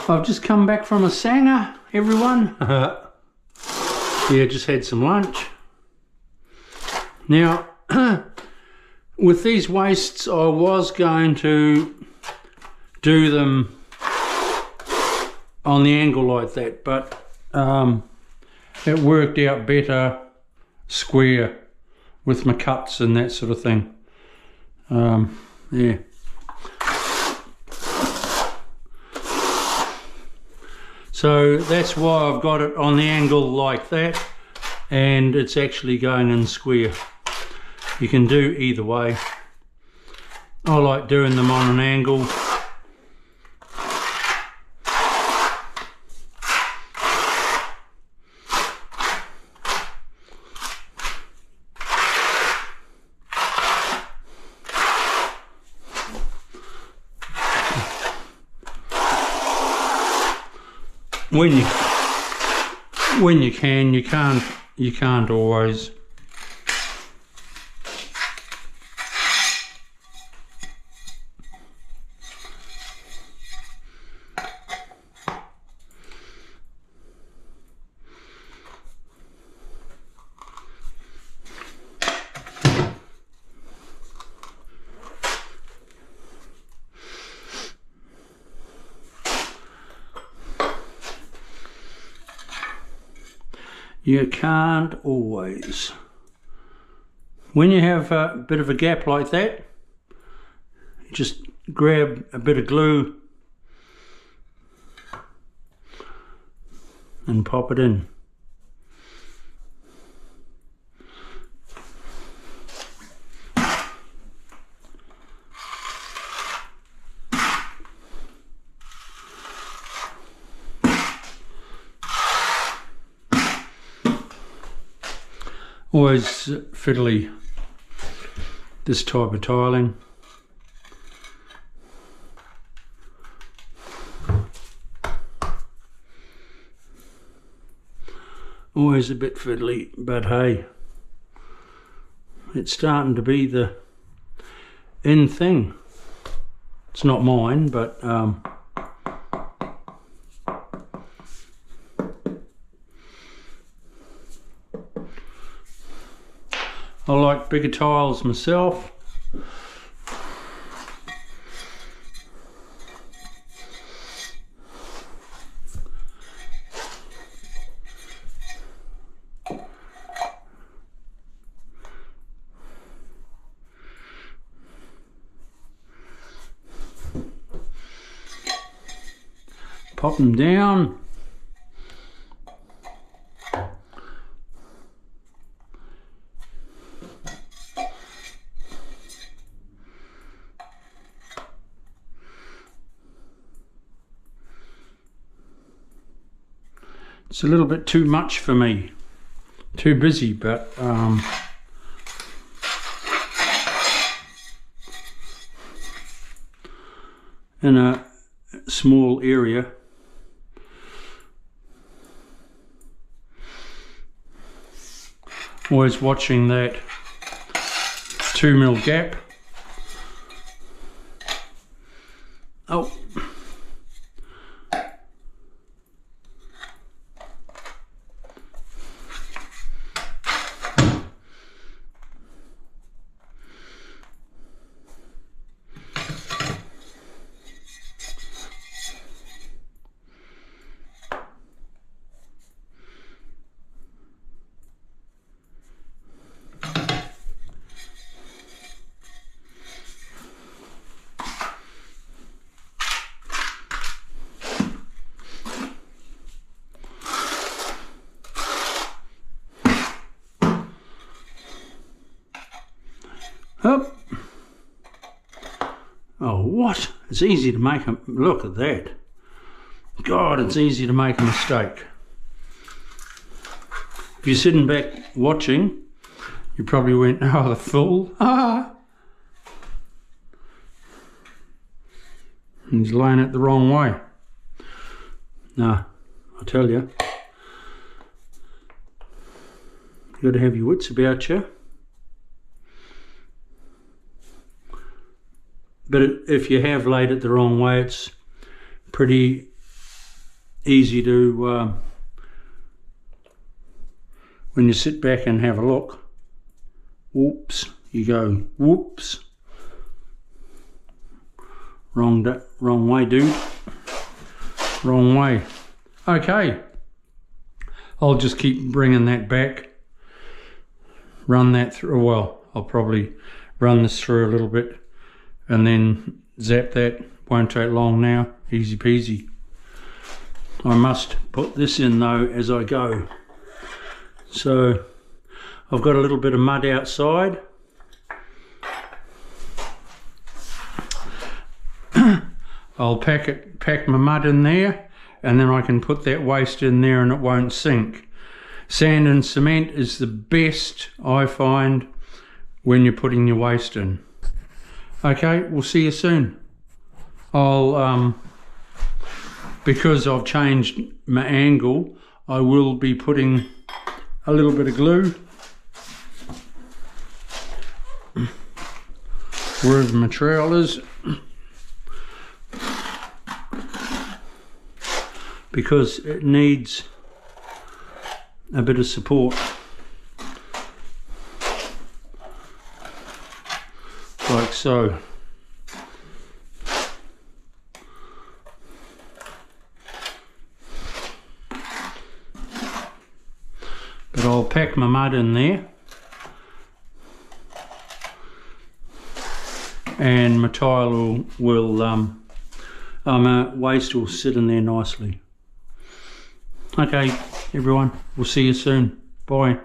I've just come back from a sanger, everyone. Yeah, just had some lunch. Now, with these wastes, I was going to do them on the angle like that, but it worked out better square with my cuts and that sort of thing. Yeah. So that's why I've got it on the angle like that, and it's actually going in square. You can do either way. I like doing them on an angle. When you can, you can't always. You can't always. When you have a bit of a gap like that, you just grab a bit of glue and pop it in. Always fiddly, this type of tiling. Always a bit fiddly, but hey, it's starting to be the in thing. It's not mine, but I like bigger tiles myself. Pop them down. It's a little bit too much for me, too busy, but in a small area. Always watching that 2mm gap. Oh. Up. Oh, what? It's easy to make a look at that. God, it's easy to make a mistake. If you're sitting back watching, you probably went, oh, the fool. Ah! He's laying it the wrong way. No, I tell you, you've got to have your wits about you. But if you have laid it the wrong way, it's pretty easy to when you sit back and have a look. Whoops, you go whoops. Wrong way, dude. Wrong way. Okay, I'll just keep bringing that back. Run that through. Well, I'll probably run this through a little bit and then zap that. Won't take long now. Easy peasy. I must put this in though as I go. So I've got a little bit of mud outside. I'll pack my mud in there, and then I can put that waste in there and it won't sink. Sand and cement is the best, I find, when you're putting your waste in. Okay, we'll see you soon. I'll because I've changed my angle, I will be putting a little bit of glue wherever the material is, because it needs a bit of support, like so. But I'll pack my mud in there and my tile my waste will sit in there nicely. Okay, everyone, we'll see you soon. Bye.